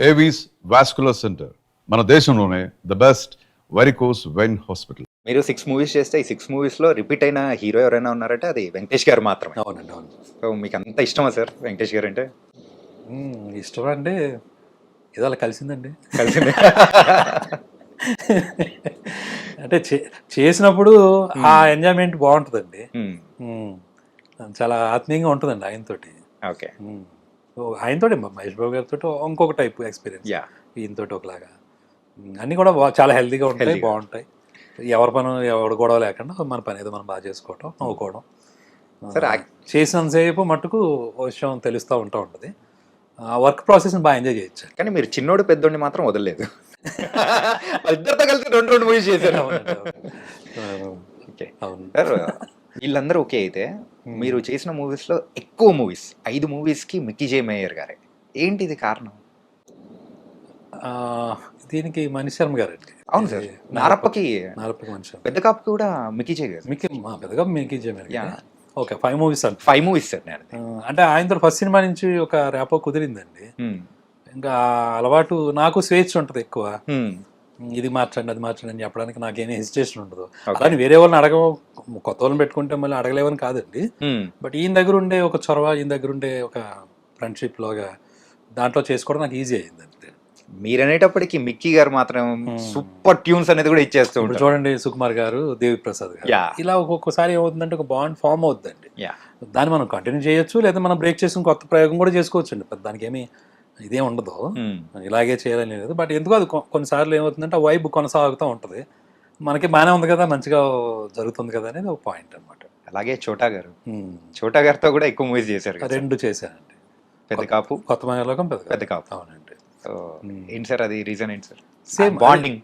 Avis vascular centre మన దేశంలోనే the best varicose vein hospital. మీరు 6 మూవీస్ చేస్తే ఈ 6 మూవీస్లో రిపీట్ అయిన హీరో ఎవరైనా ఉన్నారంటే అది వెంకటేష్ గారు మాత్రమే. అవునండి, అవును. సో మీకు అంత ఇష్టమా సార్ వెంకటేష్ గారు అంటే? ఇష్టం అంటే ఏదో అలా కలిసిందండి. కలిసింది. అంటే చేసినప్పుడు ఆ ఎంజాయ్మెంట్ బాగుంటుందండి. చాలా ఆత్మీయంగా ఉంటుందండి ఆయనతోటి. ఓకే. ఆయనతోటి మహేష్ బాబు గారితో ఇంకొక టైప్ ఎక్స్పీరియన్స్, యా. ఈయనతోటి ఒకలాగా. అన్నీ కూడా చాలా హెల్తీగా ఉంటాయి, బాగుంటాయి. ఎవరి పని ఎవడు గొడవ లేకుండా మన పని ఏదో మనం బాగా చేసుకోవటం, నవ్వుకోవడం. సరే, చేసినంతసేపు మట్టుకు ఓ విషయం తెలుస్తూ ఉంటుంది. ఆ వర్క్ ప్రాసెస్ని బాగా ఎంజాయ్ చేయొచ్చు. కానీ మీరు చిన్నోడు పెద్దోడిని మాత్రం వదలలేదు. ఇద్దరితో కలిసి రెండు మూవీస్ చేశారు. ఓకే. అవును సార్, వీళ్ళందరూ ఓకే అయితే మీరు చేసిన మూవీస్లో ఎక్కువ మూవీస్ 5 మూవీస్కి మిక్కీ జే మేయర్ గారే. ఏంటి ఇది కారణం? దీనికి మణి శర్మ గారు అండి. అవును సార్. నారప్పకి మణి శర్మ, పెద్ద కాపుకి కూడా మిక్కీ జే గారు. పెద్దగా మిక్కీ జే మేయర్. ఓకే, 5 మూవీస్ అండి. 5 మూవీస్ సార్. నేను అంటే ఆయనతో ఫస్ట్ సినిమా నుంచి ఒక ర్యాపో కుదిరిందండి. ఇంకా అలవాటు, నాకు స్వేచ్ఛ ఉంటుంది ఎక్కువ. ఇది మార్చండి అది మార్చండి అని చెప్పడానికి నాకేమీ హెసిటేషన్ ఉండదు. అలానే వేరే వాళ్ళని కొత్త వాళ్ళని పెట్టుకుంటే మళ్ళీ అడగలేవని కాదండి. బట్ ఈయన దగ్గర ఉండే ఒక చొరవ, ఈయన దగ్గర ఉండే ఒక ఫ్రెండ్షిప్ లాగా దాంట్లో చేసుకోవడం నాకు ఈజీ అయింది. అంతే. మీరు అనేటప్పటికి మిక్కీ గారు మాత్రం సూపర్ ట్యూన్స్ అనేది కూడా ఇచ్చేస్తూ ఉంటారు. చూడండి, సుకుమార్ గారు, దేవి ప్రసాద్ గారు, ఇలా ఒక్కొక్కసారి ఏమవుతుందంటే ఒక బాండ్ ఫామ్ అవుతుందండి. దాన్ని మనం కంటిన్యూ చేయొచ్చు, లేదా మనం బ్రేక్ చేసుకుని కొత్త ప్రయోగం కూడా చేసుకోవచ్చు అండి. దానికి ఏమి ఇదేం ఉండదు, ఇలాగే చేయాలని లేదు. బట్ ఎందుకు అది కొన్నిసార్లు ఏమవుతుందంటే ఆ వైబ్ కొనసాగుతూ ఉంటుంది. మనకి బాగానే ఉంది కదా, మంచిగా జరుగుతుంది కదా అనేది ఒక పాయింట్ అనమాట. అలాగే చోటా గారు, చోటా గారితో కూడా ఎక్కువ మూవీస్ చేశారు. 2 చేశానండి. పెద్ద కాపు, కొత్త మంగళలోకం, పెద్ద కాపు. అవునండి. ఏంటి సార్ అది రీజన్ ఏంటి సార్? Same bonding.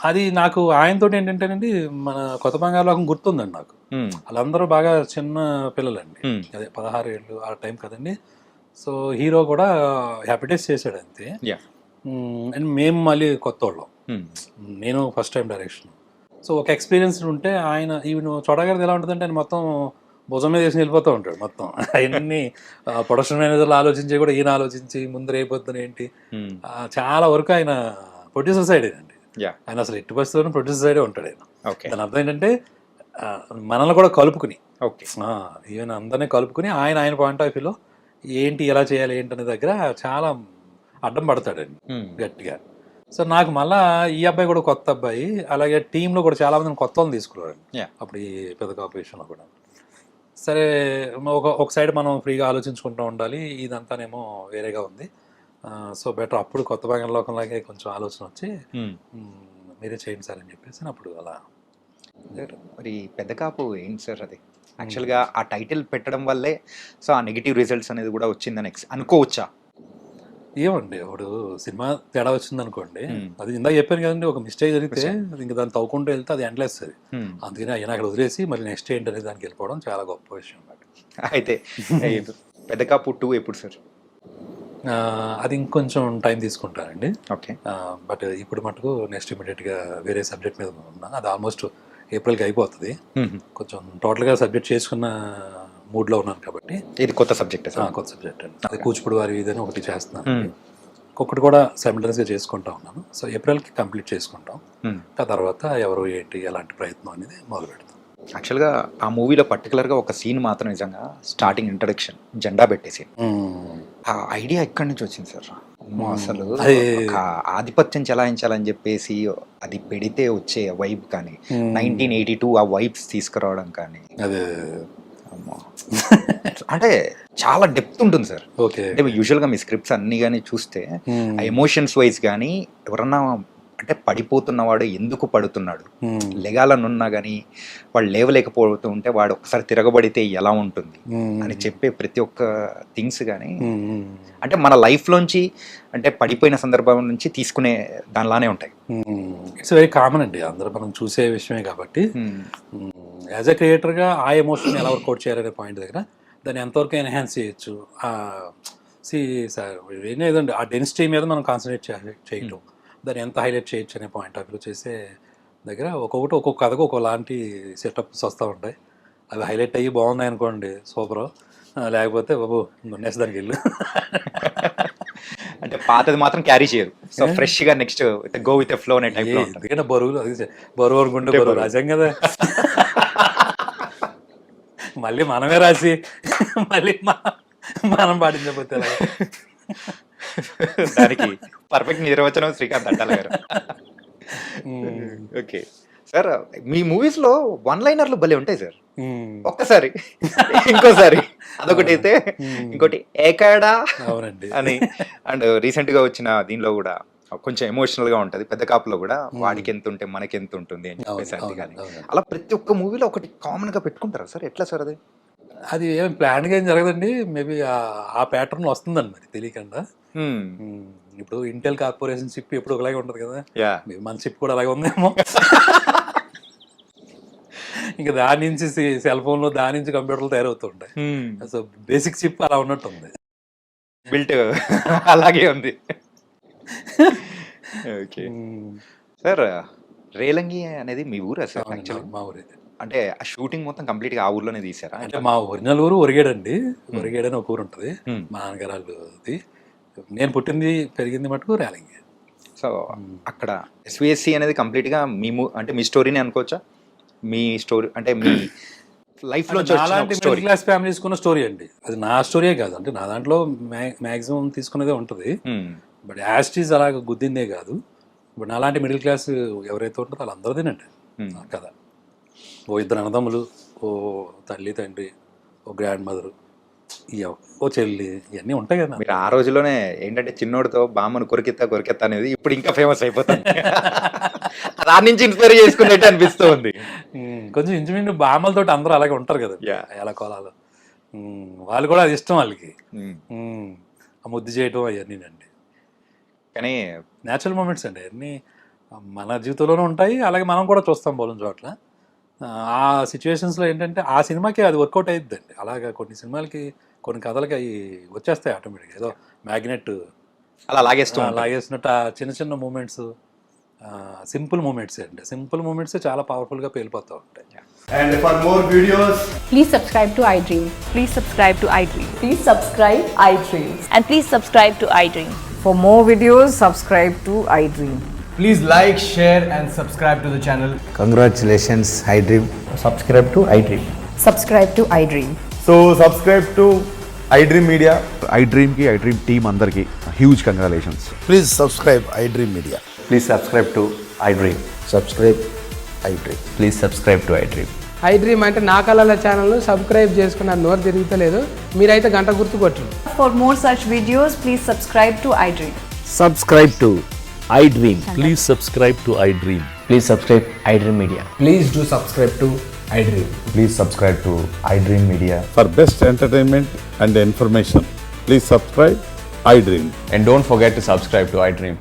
అది నాకు ఆయనతో ఏంటంటేనండి, మన కొత్త బంగాళలోకం గుర్తుందండి నాకు. వాళ్ళందరూ బాగా చిన్న పిల్లలండి, అదే 16 ఏళ్ళు ఆ టైం కదండి. సో హీరో కూడా హ్యాపీ డేస్ చేశాడు అంతే. అండ్ మేము మళ్ళీ కొత్త వాళ్ళం, నేను ఫస్ట్ టైం డైరెక్షన్. సో ఒక ఎక్స్పీరియన్స్ ఉంటే ఆయన ఈవెన్ చోటగారిది ఎలా ఉంటుందంటే ఆయన మొత్తం భుజం మీద వేసి వెళ్ళిపోతూ ఉంటాడు. మొత్తం అవన్నీ ప్రొడక్షన్ మేనేజర్లు ఆలోచించి కూడా ఈయన ఆలోచించి ముందు రేపొద్దున ఏంటి, చాలా వరకు ఆయన ప్రొడ్యూసర్ సైడేనండి. ఆయన అసలు ఎట్టి పరిస్థితుల్లో ప్రొడ్యూసర్ సైడే ఉంటాడు ఆయన. దాని అర్థం ఏంటంటే మనల్ని కూడా కలుపుకుని, ఈవెన్ అందరినీ కలుపుకుని ఆయన పాయింట్ ఆఫ్ వ్యూలో ఏంటి ఎలా చేయాలి ఏంటనే దగ్గర చాలా అడ్డం పడతాడండి గట్టిగా. సో నాకు మళ్ళీ ఈ అబ్బాయి కూడా కొత్త అబ్బాయి, అలాగే టీంలో కూడా చాలా మందిని కొత్త వాళ్ళని తీసుకున్నారండి అప్పుడు ఈ పెద్ద కాంపిటీషన్లో కూడా. సరే, ఒక సైడ్ మనం ఫ్రీగా ఆలోచించుకుంటూ ఉండాలి, ఇదంతానేమో వేరేగా ఉంది. సో బెటర్ అప్పుడు కొత్త బంగాళలోకంలాగే కొంచెం ఆలోచన వచ్చి మీరే చేయండి సార్ అని చెప్పేసి అప్పుడు అలా. మరి పెద్ద కాపు ఏంటి సార్ అది? యాక్చువల్గా ఆ టైటిల్ పెట్టడం వల్లే సో ఆ నెగిటివ్ రిజల్ట్స్ అనేది కూడా వచ్చిందని అనుకోవచ్చా? ఏమండి, ఇప్పుడు సినిమా తేడా వచ్చింది అనుకోండి, అది ఇందాక చెప్పాను కదండి, ఒక మిస్టేక్ జరిగితే ఇంకా దాన్ని తవ్వుకుంటూ వెళ్తే అది ఎండ్లెస్ అది. అందుకని ఆయన అక్కడ వదిలేసి మళ్ళీ నెక్స్ట్ ఏంటి అనేది దానికి వెళ్ళిపోవడం చాలా గొప్ప విషయం అన్నమాట. అయితే పెద్ద కాపు 2 ఎప్పుడు సార్? అది ఇంకొంచెం టైం తీసుకుంటానండి. ఓకే. బట్ ఇప్పుడు మటుకు నెక్స్ట్ ఇమీడియట్గా వేరే సబ్జెక్ట్ మీద ఉన్నా. అది ఆల్మోస్ట్ ఏప్రిల్కి అయిపోతుంది. కొంచెం టోటల్గా సబ్జెక్ట్ చేసుకున్న మూడ్లో ఉన్నాను కాబట్టి. ఇది కొత్త సబ్జెక్ట్? కొత్త సబ్జెక్ట్ అండి. అది కూచిపూడి వారి ఇదని ఒకటి చేస్తున్నాను, ఇంకొకటి కూడా సైమల్టేనియస్గా చేసుకుంటా ఉన్నాను. సో ఏప్రిల్కి కంప్లీట్ చేసుకుంటాం. ఆ తర్వాత ఎవరు ఏంటి ఎలాంటి ప్రయత్నం అనేది మొదలు పెడతాం. యాక్చువల్గా ఆ మూవీలో పర్టికులర్గా ఒక సీన్ మాత్రం నిజంగా స్టార్టింగ్ ఇంట్రడక్షన్ జెండా పెట్టేసి ఆ ఐడియా ఎక్కడి నుంచి వచ్చింది సార్? అసలు ఆధిపత్యం చెలాయించాలని చెప్పేసి అది పెడితే వచ్చే వైబ్ కానీ 1982 ఆ వైబ్స్ తీసుకురావడం కానీ అంటే చాలా డెప్త్ ఉంటుంది సార్. అంటే యూజువల్గా మీ స్క్రిప్ట్స్ అన్ని కానీ చూస్తే ఆ ఎమోషన్స్ వైజ్ కానీ ఎవరన్నా అంటే పడిపోతున్నవాడు ఎందుకు పడుతున్నాడు, లెగాలనున్నా కానీ వాడు లేవలేకపోతూ ఉంటే వాడు ఒకసారి తిరగబడితే ఎలా ఉంటుంది అని చెప్పే ప్రతి ఒక్క థింగ్స్ కానీ అంటే మన లైఫ్లోంచి అంటే పడిపోయిన సందర్భం నుంచి తీసుకునే దానిలానే ఉంటాయి. ఇట్స్ వెరీ కామన్ అండి, అందరూ మనం చూసే విషయమే కాబట్టి. యాజ్ ఎ క్రియేటర్గా ఆ ఎమోషన్ ఎలా వర్కౌట్ చేయాలనే పాయింట్ దగ్గర దాన్ని ఎంతవరకు ఎన్హాన్స్ చేయొచ్చు, సార్ ఏదండి ఆ డెన్సిటీ మీద మనం కాన్సన్ట్రేట్ చేయటం, దాన్ని ఎంత హైలైట్ చేయొచ్చు అనే పాయింట్ ఆఫ్ వ్యూ చేసే దగ్గర ఒక్కొక్క కథకు ఒకలాంటి సెటప్స్ వస్తూ ఉంటాయి. అవి హైలైట్ అయ్యి బాగున్నాయి అనుకోండి సూపర్, లేకపోతే బాబు నెక్స్ట్ దానికి వెళ్ళు. అంటే పాతది మాత్రం క్యారీ చేయరు. సో ఫ్రెష్ గా నెక్స్ట్ గో విత్ ఫ్లో అనే టైప్ లో ఉంటుంది. ఎందుకంటే బరువులు అది బరువు అనుకుంటే బరువు రాసాం కదా, మళ్ళీ మనమే రాసి మళ్ళీ మనం పాటించకపోతే ఎలాగ? దానికి పర్ఫెక్ట్ నిర్వచనం శ్రీకాంత్ అట్టాల గారు. ఓకే సార్, మీ మూవీస్ లో వన్ లైనర్లు భలే ఉంటాయి సార్. ఒక్కసారి ఇంకోసారి అదొకటి అయితే ఇంకోటి ఏకాడా అవునండి అని. అండ్ రీసెంట్ గా వచ్చిన దీనిలో కూడా కొంచెం ఎమోషనల్ గా ఉంటది, పెద్ద కాపులో కూడా వాడికి ఎంత ఉంటే మనకి ఎంత ఉంటుంది అని చెప్పేసి అంటే కానీ అలా ప్రతి ఒక్క మూవీలో ఒకటి కామన్ గా పెట్టుకుంటారా సార్? ఎట్లా సార్ అది? అది ఏం ప్లాన్ గా ఏం జరగదండి, మేబీ ఆ ప్యాటర్న్ వస్తుందండి మరి తెలియకుండా. ఇప్పుడు ఇంటెల్ కార్పొరేషన్ చిప్ ఎప్పుడు ఒకలాగే ఉంటది కదా, మన చిప్ కూడా అలాగే ఉందేమో. ఇంకా దాని నుంచి సెల్ ఫోన్ లో, దాని నుంచి కంప్యూటర్లు తయారవుతుంటాయి. సో బేసిక్ చిప్ అలా ఉన్నట్టు ఉంది, బిల్ట్ అలాగే ఉంది. ఓకే సార్, రేలంగి అనేది మీ ఊరా సార్? మా ఊరే. అంటే ఆ షూటింగ్ మొత్తం కంప్లీట్ గా ఆ ఊర్లోనే తీసారా? అంటే మా ఒరిజినల్ ఊరు ఒరిగేడండి, ఒరిగేడని ఒక ఊరు ఉంటుంది మా నాన్నగారాళ్ళది. నేను పుట్టింది పెరిగింది మటుకు రేలంగి. సో అక్కడ ఎస్విఎస్సి అనేది కంప్లీట్ గా మీ అంటే మీ స్టోరీని అనుకోవచ్చా? మీ స్టోరీ అంటే మీ లైఫ్ లో అలాంటి మిడిల్ క్లాస్ ఫ్యామిలీస్ కున్న స్టోరీ అండి. అది నా స్టోరీయే కాదు, అంటే నా దాంట్లో మ్యాక్సిమం తీసుకునేదే ఉంటుంది. బట్ యాస్టీస్ అలాగ గుద్దిందే కాదు. బట్ అలాంటి మిడిల్ క్లాస్ ఎవరైతే ఉంటారో వాళ్ళందరిదేనండి కదా. ఓ ఇద్దరు అన్నదమ్ములు, ఓ తల్లి తండ్రి, ఓ గ్రాండ్ మదరు, ఓ చెల్లి, ఇవన్నీ ఉంటాయి కదా. మీరు ఆ రోజులోనే ఏంటంటే చిన్నోడితో బామ్మను కొరికెత్తా అనేది ఇప్పుడు ఇంకా ఫేమస్ అయిపోతుంది. దాని నుంచి ఇన్స్పైర్ చేసుకున్నట్టు అనిపిస్తూ ఉంది. కొంచెం ఇంచుమించు బామ్మలతో అందరూ అలాగే ఉంటారు కదా, ఎలా కోలాలు. వాళ్ళు కూడా అది ఇష్టం వాళ్ళకి, ఆ ముద్దు చేయటం అవన్నీ అండి. కానీ న్యాచురల్ మూమెంట్స్ అండి అన్నీ మన జీవితంలోనే ఉంటాయి. అలాగే మనం కూడా చూస్తాం బోలం చోట్ల. ఆ సిచ్యువేషన్స్లో ఏంటంటే ఆ సినిమాకి అది వర్కౌట్ అయ్యిద్దండి. అలాగా కొన్ని సినిమాలకి, కొన్ని కథలకి అవి వచ్చేస్తాయి ఆటోమేటిక్గా, ఏదో మ్యాగ్నెట్ అలా లాగేసినట్టు. ఆ చిన్న చిన్న మూమెంట్స్, సింపుల్ మూమెంట్స్ అండి, సింపుల్ మూమెంట్స్ చాలా పవర్ఫుల్గా పేలిపోతూ ఉంటాయి. And for more videos, Please subscribe to iDream. Please subscribe to iDream. Please subscribe iDream. And please subscribe to iDream. For more videos, subscribe to iDream. please like, share and subscribe to the channel. Congratulations, iDream. Subscribe to iDream. Subscribe to iDream. So subscribe to iDream Media. iDream team అందరికి huge congratulations. Please subscribe iDream Media. Please subscribe to iDream. Subscribe iDream. Please subscribe to iDream. iDream అంటే నా కళల ఛానల్ను subscribe చేసుకున్న నోరు తిరుగుతలేదు, మీరైతే గంట గుర్తు కొట్టండి. For more such videos, please subscribe to iDream. Subscribe to iDream. Please subscribe to iDream. Please subscribe iDream Media. Please do subscribe to iDream. Please subscribe to iDream Media. For best entertainment and information, please subscribe iDream. And don't forget to subscribe to iDream.